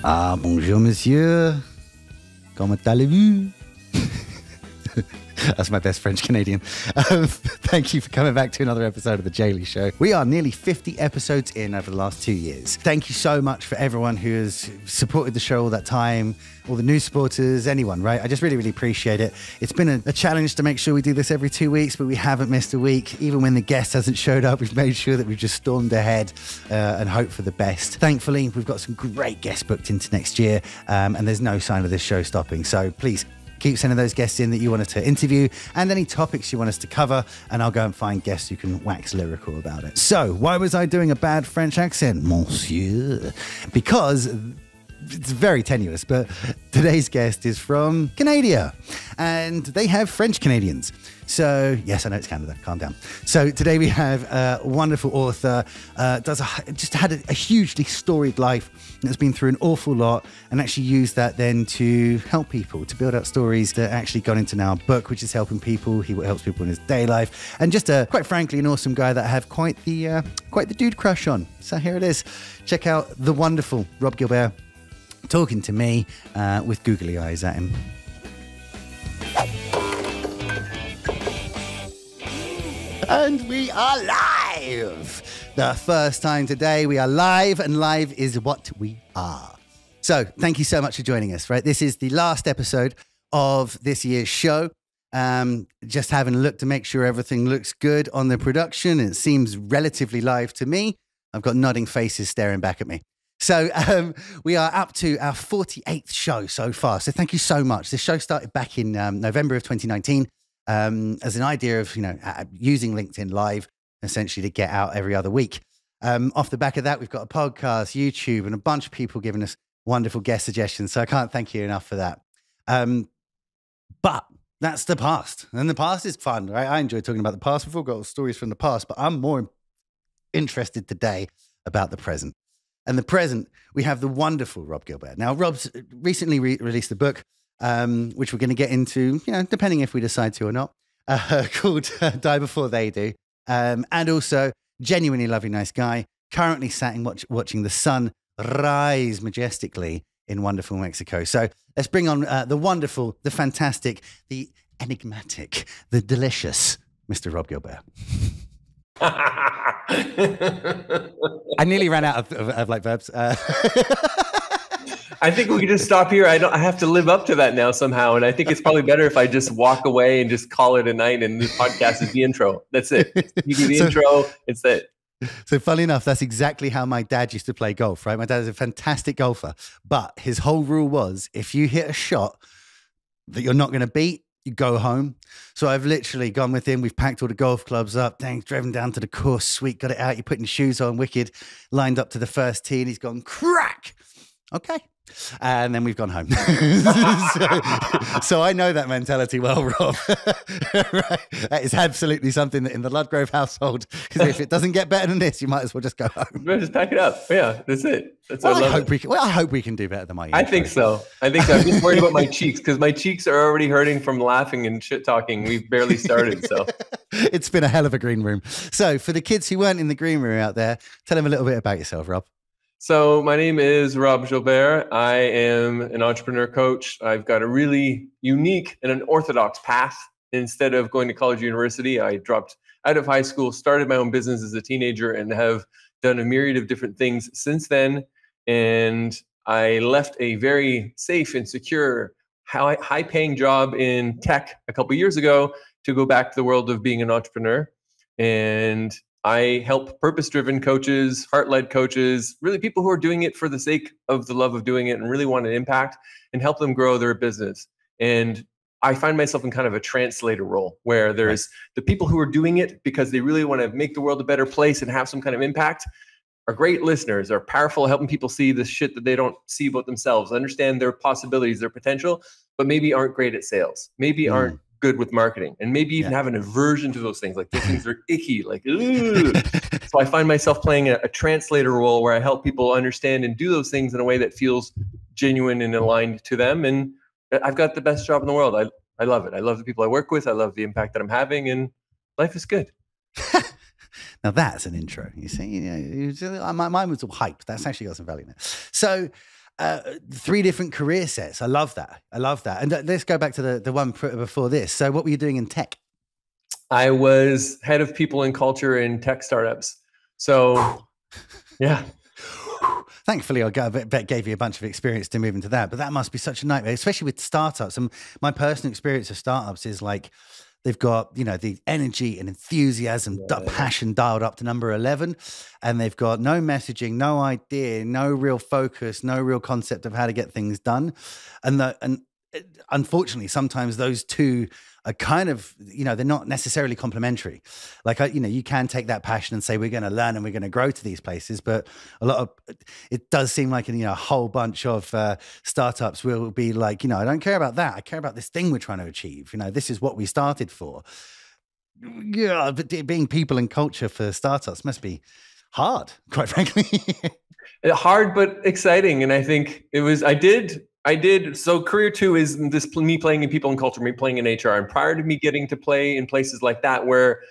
Ah, bonjour, monsieur. Comment allez-vous? That's my best French Canadian. Thank you for coming back to another episode of The Daily Show. We are nearly 50 episodes in over the last 2 years. Thank you so much for everyone who has supported the show all that time, all the new supporters, anyone, right? I just really, really appreciate it. It's been a challenge to make sure we do this every 2 weeks, but we haven't missed a week. Even when the guest hasn't showed up, we've made sure that we've just stormed ahead and hoped for the best. Thankfully, we've got some great guests booked into next year, and there's no sign of this show stopping. So please, keep sending those guests in that you want us to interview and any topics you want us to cover, and I'll go and find guests who can wax lyrical about it. So, why was I doing a bad French accent, monsieur? Because it's very tenuous, but today's guest is from Canada, and they have French Canadians. So, yes, I know it's Canada. Calm down. So today we have a wonderful author, just had a hugely storied life, that's been through an awful lot, and actually used that then to help people, to build out stories that actually got into now a book, which is helping people. He helps people in his day life, and just quite frankly, an awesome guy that I have quite the dude crush on. So here it is. Check out the wonderful Robb Gilbear talking to me with googly eyes at him. And we are live. The first time today we are live, and live is what we are. So thank you so much for joining us, right? This is the last episode of this year's show. Just having a look to make sure everything looks good on the production. It seems relatively live to me. I've got nodding faces staring back at me. So we are up to our 48th show so far. So thank you so much. This show started back in November of 2019 as an idea of, using LinkedIn Live essentially to get out every other week. Off the back of that, we've got a podcast, YouTube, and a bunch of people giving us wonderful guest suggestions. So I can't thank you enough for that. But that's the past. And the past is fun, right? I enjoy talking about the past. We've all got stories from the past, but I'm more interested today about the present. And the present, we have the wonderful Robb Gilbear. Now, Robb's recently released a book, which we're going to get into, depending if we decide to or not, called Die Before They Do. And also, genuinely lovely, nice guy, currently sat and watching the sun rise majestically in wonderful Mexico. So let's bring on the wonderful, the fantastic, the enigmatic, the delicious Mr. Robb Gilbear. I nearly ran out of verbs. I think we can just stop here. I have to live up to that now somehow. And I think it's probably better if I just walk away and just call it a night. And this podcast is the intro. That's it. You do the intro. It's it. So funny enough, that's exactly how my dad used to play golf, right? My dad is a fantastic golfer, but his whole rule was if you hit a shot that you're not going to beat, you go home. So I've literally gone with him. We've packed all the golf clubs up. Dang, driven down to the course. Sweet, got it out. You're putting shoes on, wicked. Lined up to the first tee, and he's gone crack. Okay. And then we've gone home. so I know that mentality well, Rob. Right? That is absolutely something that in the Ludgrove household, because if it doesn't get better than this, you might as well just go home. Just pack it up. Yeah, that's it. I hope we can do better than my intro. I think so. I'm just worried about my cheeks, because my cheeks are already hurting from laughing and shit talking. We've barely started, so. It's been a hell of a green room. So for the kids who weren't in the green room out there, tell them a little bit about yourself, Rob. So my name is Robb Gilbear. I am an entrepreneur coach. I've got a really unique and an orthodox path. Instead of going to college or university, I dropped out of high school, started my own business as a teenager, and have done a myriad of different things since then. And I left a very safe and secure, high-paying job in tech a couple of years ago to go back to the world of being an entrepreneur. And I help purpose-driven coaches, heart-led coaches, really people who are doing it for the sake of the love of doing it and really want an impact, and help them grow their business. And I find myself in kind of a translator role where there's the people who are doing it because they really want to make the world a better place and have some kind of impact, are great listeners, are powerful, helping people see the shit that they don't see about themselves, understand their possibilities, their potential, but maybe aren't great at sales, maybe aren't good with marketing, and maybe even have an aversion to those things. Like those things are icky, like, ooh. So I find myself playing a translator role where I help people understand and do those things in a way that feels genuine and aligned to them. And I've got the best job in the world. I love it. I love the people I work with. I love the impact that I'm having, and life is good. Now that's an intro, you see. Mine was all hype. That's actually got some value in it. So 3 different career sets. I love that. And let's go back to the one before this. So what were you doing in tech? I was head of people and culture in tech startups. So, yeah. Thankfully, I gave you a bunch of experience to move into that, but that must be such a nightmare, especially with startups. And my personal experience of startups is like, they've got, the energy and enthusiasm, passion dialed up to number 11, and they've got no messaging, no idea, no real focus, no real concept of how to get things done. And unfortunately, sometimes those two are kind of, they're not necessarily complementary. Like, you can take that passion and say, we're going to learn and we're going to grow to these places. But it does seem like, a whole bunch of startups will be like, I don't care about that. I care about this thing we're trying to achieve. This is what we started for. Yeah, but being people and culture for startups must be hard, quite frankly. Hard, but exciting. And I think I did. So career 2 is this, me playing in people and culture, me playing in HR. And prior to me getting to play in places like that, where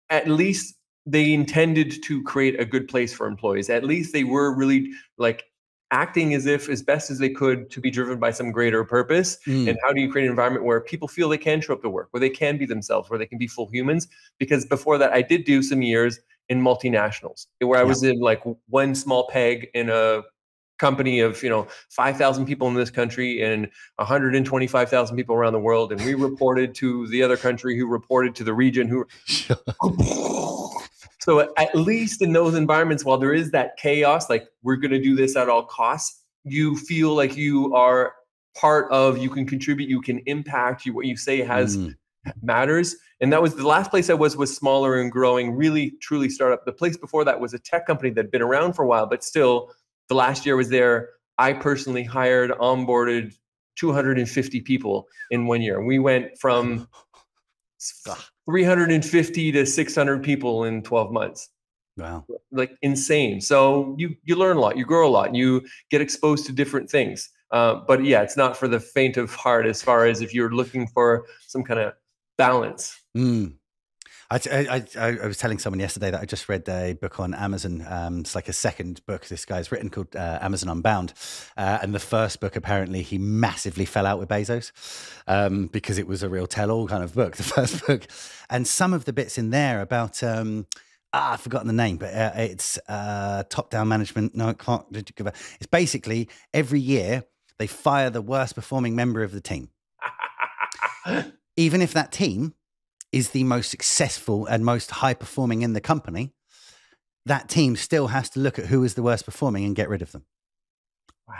at least they intended to create a good place for employees, at least they were really like acting as best as they could to be driven by some greater purpose. And how do you create an environment where people feel they can show up to work, where they can be themselves, where they can be full humans? Because before that, I did do some years in multinationals where I was in like one small peg in a company of 5,000 people in this country and 125,000 people around the world, and we reported to the other country, who reported to the region, who so at least in those environments, while there is that chaos, like we're going to do this at all costs, you feel like you are part of, you can contribute, you can impact, what you say matters. And that was the last place I was smaller and growing, really truly startup. The place before that was a tech company that had been around for a while, but still, the last year I was there, I personally onboarded 250 people in 1 year. We went from 350 to 600 people in 12 months. Wow. Like insane. So you learn a lot, you grow a lot, you get exposed to different things. But yeah, it's not for the faint of heart as far as if you're looking for some kind of balance. I was telling someone yesterday that I just read a book on Amazon. It's like a second book this guy's written called Amazon Unbound. And the first book, apparently, he massively fell out with Bezos because it was a real tell-all kind of book, the first book. And some of the bits in there about, I've forgotten the name, but it's top-down management. No, it can't. It's basically every year they fire the worst performing member of the team. Even if that team is the most successful and most high performing in the company, that team still has to look at who is the worst performing and get rid of them. Wow.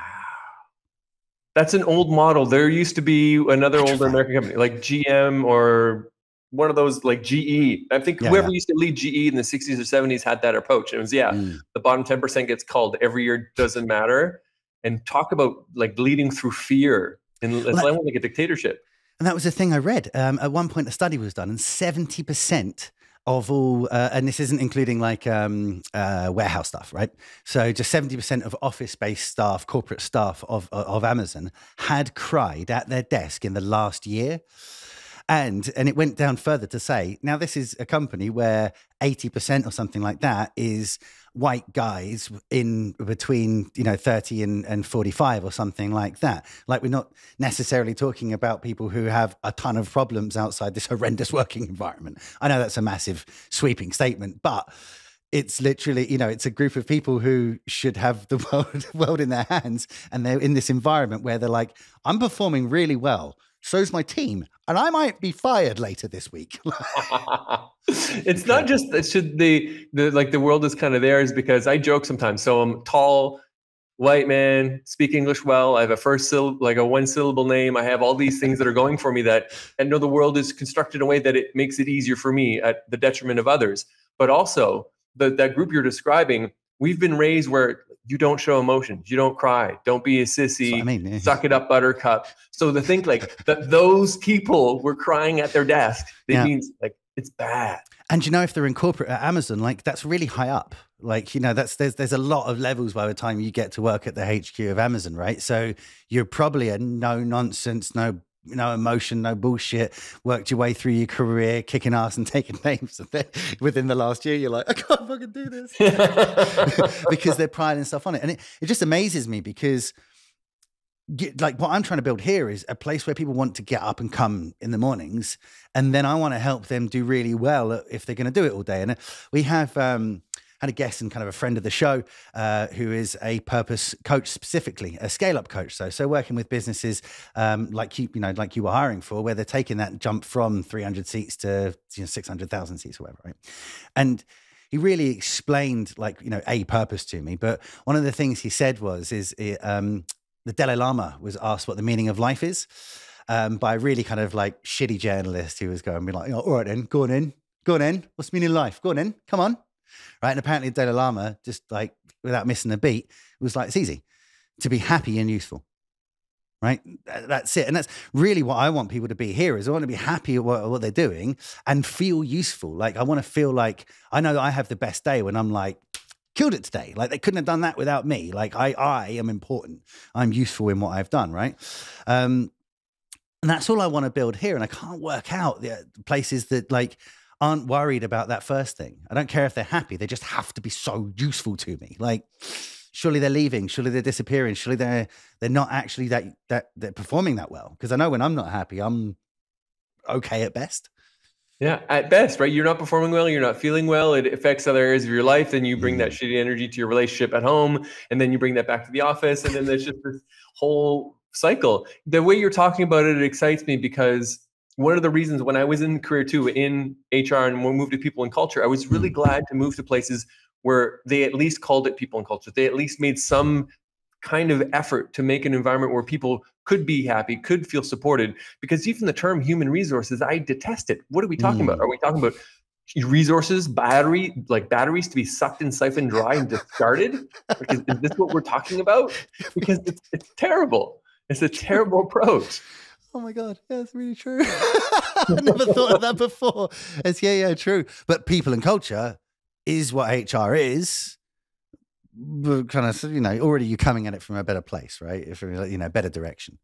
That's an old model. There used to be another older American company like GM or one of those like GE. I think whoever used to lead GE in the 60s or 70s had that approach. It was, the bottom 10% gets called every year, doesn't matter. And talk about like leading through fear. And it's like a dictatorship. And that was the thing I read. At one point, a study was done, and 70% of all, and this isn't including like warehouse stuff, right? So just 70% of office-based staff, corporate staff of Amazon had cried at their desk in the last year. And it went down further to say, now this is a company where 80% or something like that is white guys in between, 30 and 45 or something like that. Like, we're not necessarily talking about people who have a ton of problems outside this horrendous working environment. I know that's a massive sweeping statement, but it's literally, it's a group of people who should have the world in their hands. And they're in this environment where they're like, I'm performing really well. So's my team, and I might be fired later this week. It's not just the world is kind of theirs, because I joke sometimes. So I'm tall, white man, speak English well. I have a one syllable name. I have all these things that are going for me that I know the world is constructed in a way that it makes it easier for me at the detriment of others. But also that group you're describing, we've been raised where you don't show emotions, you don't cry, don't be a sissy, suck it up, buttercup. So to think like that those people were crying at their desk, it means like it's bad. And if they're in corporate at Amazon, like that's really high up. Like, there's a lot of levels by the time you get to work at the HQ of Amazon, right? So you're probably a no nonsense, no emotion, no bullshit, worked your way through your career, kicking ass and taking names. And then within the last year, you're like, I can't fucking do this. Because they're priding stuff on it. And it just amazes me because like what I'm trying to build here is a place where people want to get up and come in the mornings. And then I want to help them do really well if they're going to do it all day. And we have had a guest and kind of a friend of the show who is a purpose coach, specifically a scale-up coach. So working with businesses like you were hiring for, where they're taking that jump from 300 seats to 600,000 seats or whatever, right? And he really explained a purpose to me. But one of the things he said the Dalai Lama was asked what the meaning of life is by a really kind of like shitty journalist who was going to be like, all right then, go on in. What's the meaning of life? Go on in, come on. Right. And apparently the Dalai Lama, just like without missing a beat, was like, it's easy to be happy and useful. Right. That's it. And that's really what I want people to be here is I want to be happy at what they're doing and feel useful. Like I want to feel like I know that I have the best day when I'm like, killed it today. Like they couldn't have done that without me. Like I am important. I'm useful in what I've done. Right. And that's all I want to build here. And I can't work out the places that like aren't worried about that first thing. I don't care if they're happy. They just have to be so useful to me. Like surely they're leaving. Surely they're disappearing. Surely they're not actually that they're performing that well. Because I know when I'm not happy, I'm okay at best. Yeah, at best, right? You're not performing well, you're not feeling well, it affects other areas of your life, then you bring that shitty energy to your relationship at home, and then you bring that back to the office, and then there's just this whole cycle. The way you're talking about it excites me because one of the reasons when I was in career too, in HR and we moved to people and culture, I was really glad to move to places where they at least called it people and culture. They at least made some kind of effort to make an environment where people could be happy, could feel supported. Because even the term human resources, I detest it. What are we talking about? Are we talking about resources, batteries to be sucked and siphoned dry and discarded? Is this what we're talking about? Because it's terrible. It's a terrible approach. Oh my God, yeah, that's really true. I never thought of that before. It's true. But people and culture is what HR is. Kind of, already you're coming at it from a better place, right? From better direction.